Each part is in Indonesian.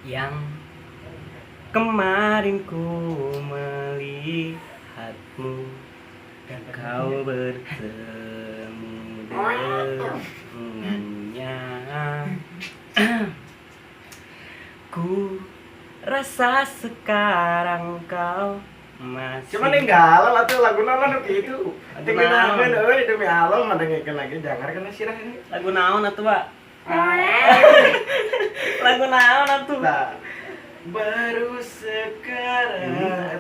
Yang kemarin ku melihatmu, kau bertemu dengannya. Ku rasa sekarang kau masih. Cuma ninggal lah tuh lagu naon gitu. Ati kenalkeun euy demi Allah ngadengkeun lagi jangan kana sirah ini. Lagu naon atuh, Pak? Lagu naon atuh? Nah, baru sekarang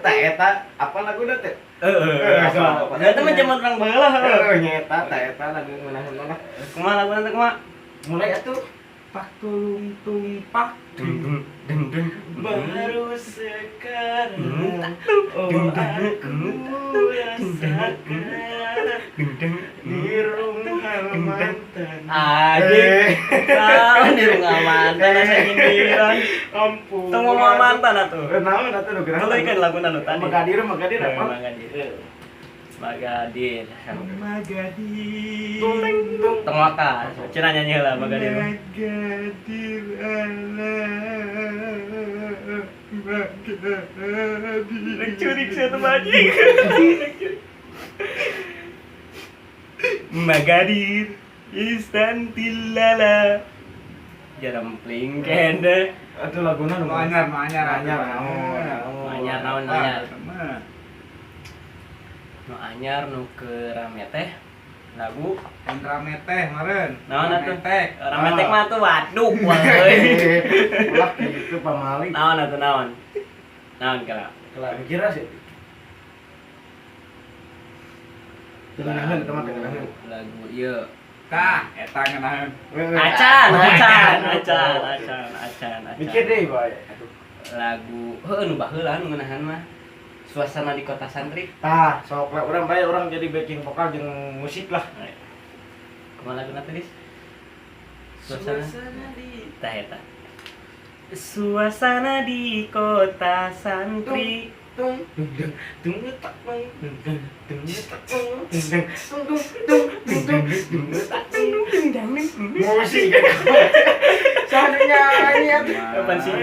eta apa laguna teh? Eta mah zaman urang baheula heuh. Nyeta eta lagu ngeunaheun mah. Kumaha laguna teh kumaha? Mulai atuh pak tulung tumpak Dung dung dung. baru sekarang oh aku rasakan di rumah mantan. Adik, naon di rumah mantan asa nyindiran. Ampun. Teu ngomong mantan atuh. Naon atuh nu gerak. Tuluy laguna nu tadi. Magadir apa? Magadir. Magadir. Magadir. Tong waka, cenah nyanyi heula Magadir. Magadir Magadir. Curik saya tuh anjing. Magadir istantilala. Jarempling kene. Atuh laguna nu anyar. Anyar naon anyar. Nu anyar nu ke rame teh lagu rame teh meureun. naon atuh? Tek. Rame teh mah tuh waduh euy. Ulah kitu pamali. Naon atuh naon? Naon kala? Kira sih. Tengenaheun eta mah tengenaheun. Lagu ieu. Tah, eta ngeunaheun. Acan. Mikir deui bae. Aduh. Lagu heuh nu baheula nu ngeunaheun mah. Suasana di kota santri. Tah, sok lah urang bae urang jadi backing vokal jeung musik lah. Kumaha laguna teh, Dis? Suasana di tah eta. Suasana di kota santri. tung tung tung tak tung tung tung tung tak tung tung tung tung tung tung tak tung tung tung musik soalnya nyanyi atuh. Kapan si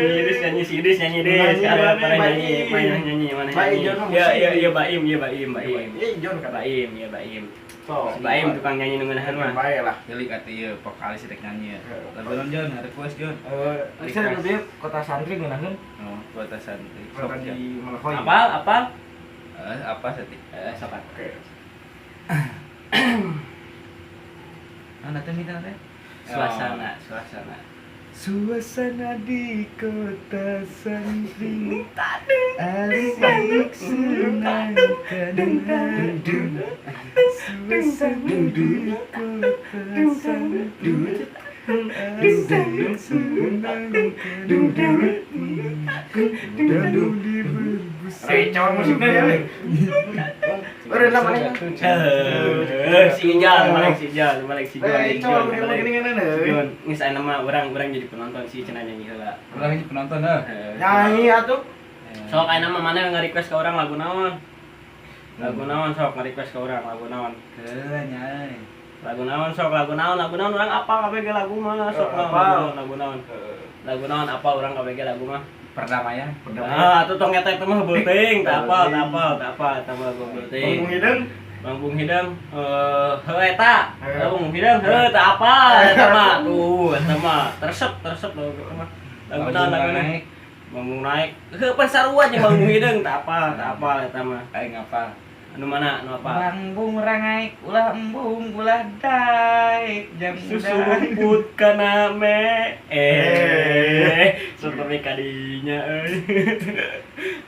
Idris nyanyi Dis. Sekarang pada nyanyi mana nyanyi. Ya Baim. Jon ka Baim. so Si Baim tukang nyanyi nu ngeunaheun mah. bae lah. Jadi kata ieu vokalis rek nyanyi. Lagu naon Jon? Request Jon. Bisa lebih kota santri ngeunaheun Oh, kota santri. kota di Malakoy. Apal? Apa sati? Sopan. Oke. Mana teh minta teh? Suasana. Suasana di kota santri Asik senang kadang suasana di kota santri asik senang kadang recor musiknya ya. Udah lama nih. Si Ijal, Malek si Recor gini-gini. Jon, geus aya nama urang jadi penonton si cenah nyanyi heula. Ulah ini penonton heuh. Nyanyi atuh. Sok aya nama mana nge-request ke urang lagu naon? Lagu naon sok nge-request ke urang lagu naon? Heeh nyai. Lagu naon urang apa kabeh ge lagu mah sok lagu naon. Lagu naon apa urang kabeh ge lagu mah? Perdamaian. Ah, atuh tong eta mah beuting, teu apal, eta mah beuting. Bang Bung Hideng, heuh eta, Bung Hideng, heuh teu apal eta mah. Tuh, eta mah tersep lagu eta mah. Lagu naon naik. Bang Bung naik. Heuh pan sarua jeung Bang Bung Hideng teu apal eta mah. Aing ngapal. Anu mana? Anu apa? Bang Bung rangaik ulah embung ulah daek jam Susuput kana me seperti kadinya euy.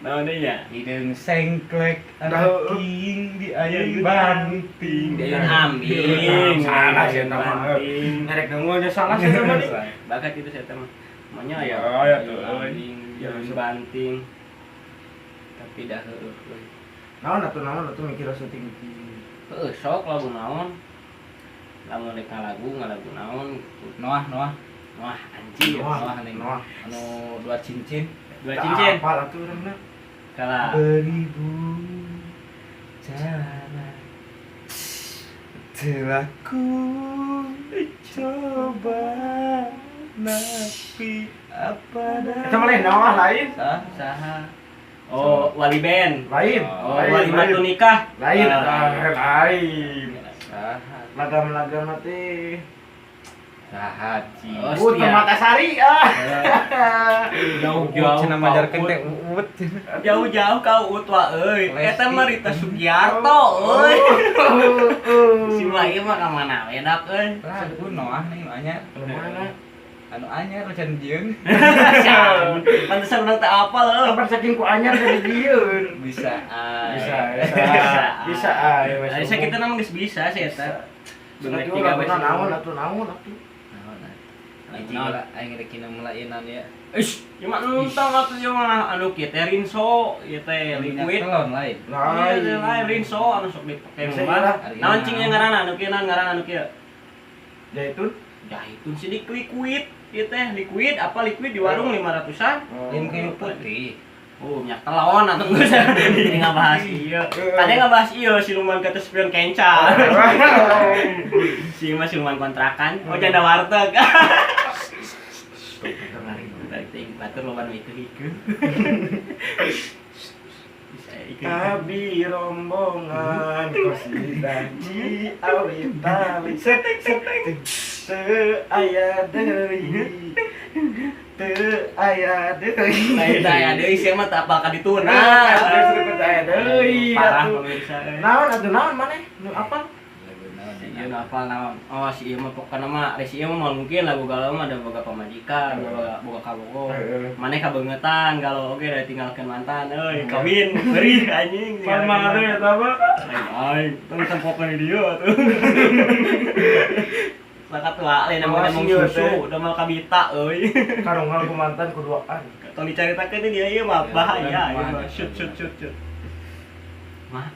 Naon deui nya? Hideung sengklek Dah. king di ayun banting. Di ayun ambing. Salah sih eta mah. Banting. Nyerek ngeulnya salah sih eta mah. Bakat itu saya mah. Manya ya. Ya, tuh, Ambing, ayun banting. Tapi dah heueuh. Naon atuh mikir syuting. Heueuh sok lagu naon? Lamun rek ngalagu naon? Noah Wah, anjir. Noah. anu dua cincin. Dua cincin. Apa atuh urangna? Kalah. Beribu cara telah ku coba Napi apa dah? Kita malah nama lain. Saha. Oh, wali band. Lain. Oh, wali matu nikah. Lain. Ah. Lain. Saha. Lagam-lagam mati. Saha ci. Oh, setia. Matasari Jauh-jauh Cenah majarkeun teh uut. Jauh-jauh kau utwa euy. Eta mah Rita Sugiarto euy. Si mah ieu mah ka mana we dak euy. Lah kuno nih anyar. Mana? Anu anyar can dieun. Pantesan urang teu apal euy. Kapan saking ku anyar dari dieun. Bisa. Bisa Bisa kita namanya geus bisa sih eta. Bener juga naon atuh. Anjing lah aing rek kina melainan ya. Ieu mah entong atuh ieu mah anu kieu teh Rinso, ieu teh liquid. Telon lain. Lain Rinso anu sok dipake mah. Naon cing yang ngaranna anu kieu ngaranna anu kieu? Zaitun. Jaitun sidik liquid. Ieu teh liquid apa liquid di warung 500-an. Lim kayu putih. Oh, minyak telon atau geus ini ngabahas ieu. Tadi ngabahas ieu siluman kata spion kencan. Si mah siluman kontrakan. Oh, janda warteg. Ting batur loba nu itu hikeun. Bisa ikeun. Abi rombongan kosidaji awi tali set teu aya deui. Teu aya deui. Lain aya deui sia mah teu apal ka dituna. Teu aya deui. Parah pemirsa. Naon atuh naon maneh? Nu apa? Ieu nu apal naon? Oh, si ieu mah pokona mah resi ieu mah mungkin lagu galau mah ada boga pamajikan, boga kabogo. Maneh kabeungetan galau oge da tinggalkeun mantan euy, kawin beuring anjing. Pan mah deui eta mah. Aing, tong tempokeun di dieu atuh. Sakat tua lain namanya susu, udah mal kabita euy. Karungan ku mantan kuduaan. Tong dicaritakeun dia ieu mah bahaya, ieu mah shoot. Mah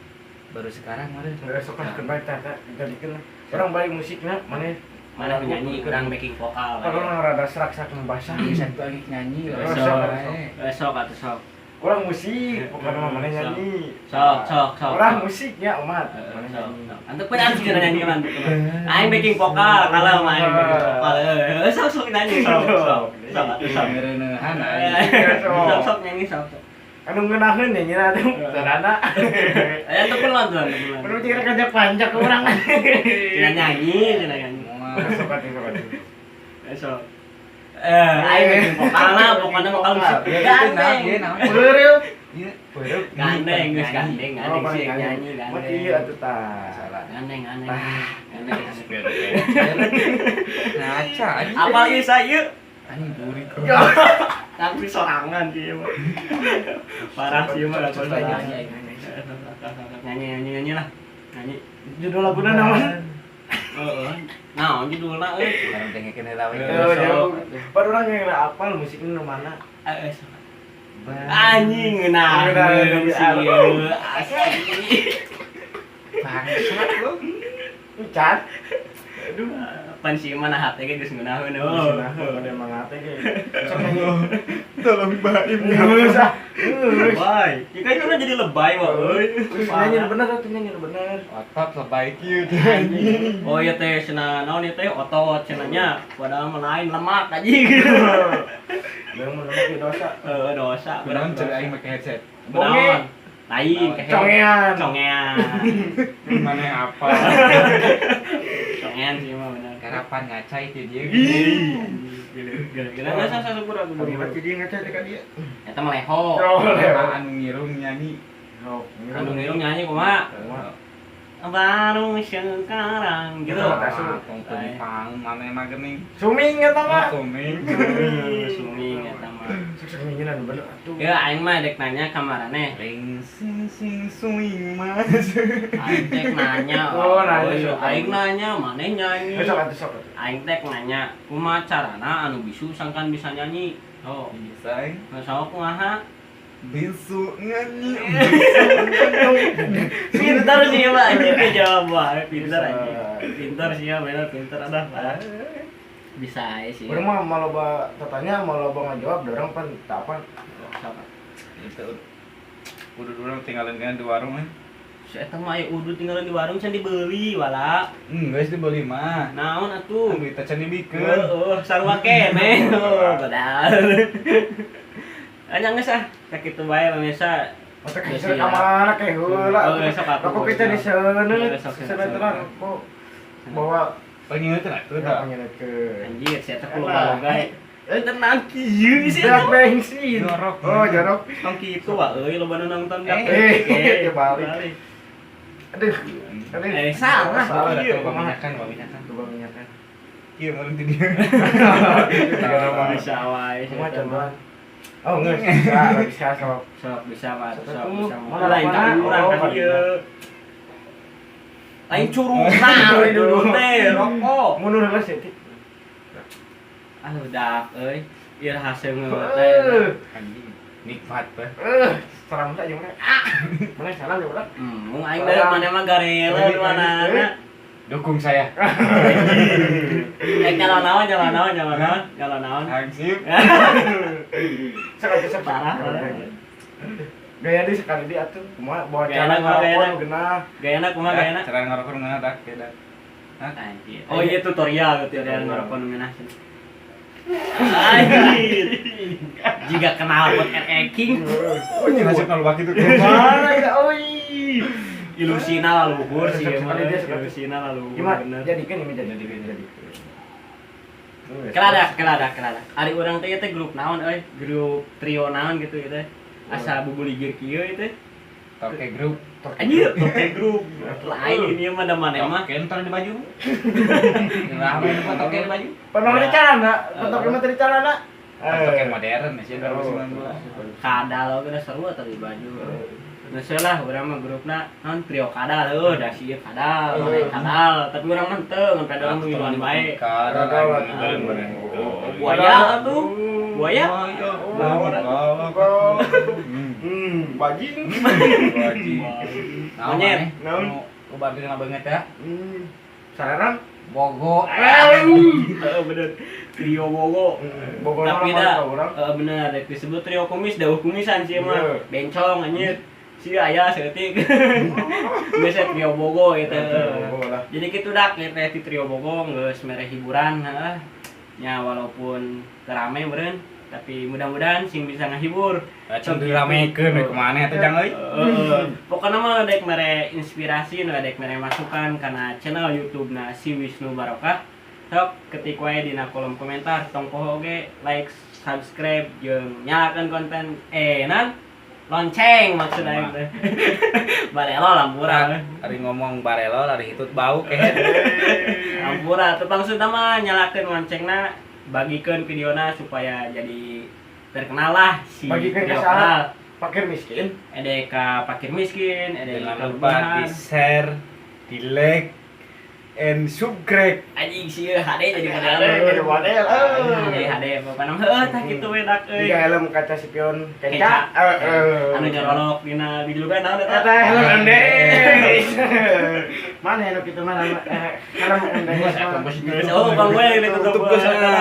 Baru sekarang ada. Sok kan baik tata jadikeun. Orang balik musiknya maneh mana nyanyi kurang backing vokal. Kalau rada serak-serak membasah. Bisa tuh lagi nyanyi. Sok atuh sok. Orang musik, bukan mana nyanyi. Sok. Orang musiknya umat. Antuk pun harus kita nyanyi man. Aing backing vokal kalau main backing vokal. Sok nyanyi sok. Meureunehan Sok nyanyi sok. Anu ngeunaheun nyanyi atuh sarana. Aya teu pun nonton. Perlu cira kerja panjang ke urang. Cenah nyanyi. Sok atuh. Sok. Aing backing vokalna pokona vokal musik. Gandeng. Beureup. Ieu. Gandeng geus gandeng sih nyanyi gandeng. Mati ieu atuh tah. Salah. Gandeng. Ngaca anjing. Apa ieu saya? Anjing buri. Tapi sorangan dia mah. Parah sih mah kalau nyanyi lah. Nyanyi. Judul laguna naon? Heeh. Naon judulna euy? Karena dengekeun heula we. Pada orang yang apal musiknya nu mana? Anjing ngeunah sieun asli. Bangsat lu. Ucat. Aduh, pan sih mana hate ge geus ngeunaheun Nah, pada mangate ge. Tolong baim. Lebay. Jika itu jadi lebay wah euy. Nyanyi bener atuh nyanyi bener. Otot lebay kieu Anjing. Oh iya teh cenah naon ieu teh otot cenah nya. Padahal mah lain lemak anjing. Yang menemukan dosa. Dosa. Beneran cek aing make headset. Bonge. Lain Congean. Mana apa? Congean sih mah bener. Karapan ngaca itu dia. Gila nggak sah syukur aku Bagi dulu. dia ngaca dekat dia. Eta mah leho. Anu ngirung nyanyi. Anu ngiung nyanyi kumaha? Baru sekarang gitu. Tongkol pang mana emang geuning. Suming eta mah. Suming. Suming eta mah. Sukses nyanyian bener atuh. Ya aing mah dek nanya ka marane. Ring sing swing mas. Aing tek nanya. Oh, nanya. Aing nanya maneh nyanyi. Sok. Aing tek nanya kumaha carana anu bisu sangkan bisa nyanyi. Oh, Bisa. sok kumaha? Bisu nyanyi. Pintar sih Pak, anjing jawab Pak. Pintar anjing. Pintar sih ya, bener pintar ada. Bisa aja sih. Urang mah maloba tatanya maloba ngajawab orang pan tak apa. Siapa? Itu. Udah tinggalin kan di warung kan. Si eta mah aya udud tinggal di warung can dibeli wala. Geus dibeli mah. Naon atuh? Duit teh can dibikeun. Heeh, sarua kene. Badal. Anya geus ah, sakitu bae pemirsa. Masa kisah ka mana kayak heula. Oh, sok atuh. Aku kita di sana. Sok, sok, Sana sok. terang kok bawa Pengingetan atuh udah tah. pengingatkeun. Anjir, si eta kulo balogay. Tenang kieu sih. Dak bensin. Jorok. Oh, jorok. Tong kitu wa euy loba nu nonton dak. Balik. Aduh. Aduh. Salah. Salah Iya, atuh kumaha? minyakan. Coba minyakan. Ieu meureun ti dia. Bisa wae. Kumaha contohan? Oh, geus. Bisa sok. Sok bisa mah, Sok, sok bisa mah. mana Lain mana? ka urang Oh, ka mana? dieu. Lain curugna we dulu teh rokok. Mundur heula sih. Ah udah euy. Ieu hasil teh. Anjing nikmat teh. Salam saja mana? Mana salam ya, Bang? Mung aing mah mana mah garela di manana. Dukung saya. Jalan naon. Hansip. Sekali Parah. Gaya di sekali di atuh. Kumaha bawa Gaya cara na, gaya na. ngarokok genah. Gayana kumaha gayana? Cara ngarokok ngana dak beda. Anjir. Oh iya tutorial ngerokok ngeunah. Anjir. Jika kenal pot King. Oh, ini nasib kalau baki tuh. Mana ya, oi. Ilusina laluhur sih Sekali emang. dia, sekali. Ilusina laluhur. Gimana? Bener. Jadikan ini jadi. Kelada. Ari urang teh teh grup naon euy? Grup trio naon gitu teh. Asa bubuligir kieu teh. Oke grup. Anjir, toke grup. Lain ieu mah da mane mah. Kentor di baju. Nah, main foto di baju. Pernah di celana, bentuk lima di celana. Foto yang modern sih 2019. Kadal geus seru atuh di baju. Nah, lah urang mah grupna naon trio kadal heuh da sieu kadal, mane kadal, tapi urang mah teu ngan pedang nu iluan bae. Buaya atuh. Buaya. Bajing. Monyet. Naon? Obat dina banget ya. Sarang. Bogo. Heeh bener. Trio Bogo. Bogor Tapi mah dah, orang. bener, rek disebut trio kumis, dauh kumisan sih mah, Iya. bencong anjir, si ayah seetik, biasa trio Bogo gitu. Bogo lah. Jadi gitu dak, kita di trio Bogo nggak mere hiburan, nya walaupun terame beren, tapi mudah-mudahan sing bisa ngehibur. Cuma diramekeun we kemana atuh jang euy. Pokoknya mah dek mere inspirasi, dek mere masukan karena channel YouTube na si Wisnu Barokah. Sok ketik wae dina kolom komentar tong poho ge like, subscribe jeung nyalakeun konten nan lonceng maksudna teh. Barelo lampura. Ari ngomong barelo lari hitut bau kehet. Lampura teu maksudna mah nyalakeun loncengna bagikeun videona supaya jadi terkenal lah si Bagikeun ka video saha? kenal. Pakir miskin. Ede ka pakir miskin, ede Jangan ka lupa rumahan. di share, di like, and subscribe. Anjing sih HD jadi Jadi model. model. Jadi HD pokona heuh tah kitu we dak euy. Tiga helm kaca spion Keca. keca. Anu nyorolok dina video kan naon Eta eta? helm ende. Mana helm kitu mana helm ende. Oh, Bang gue ditutup. Tutup ke sana.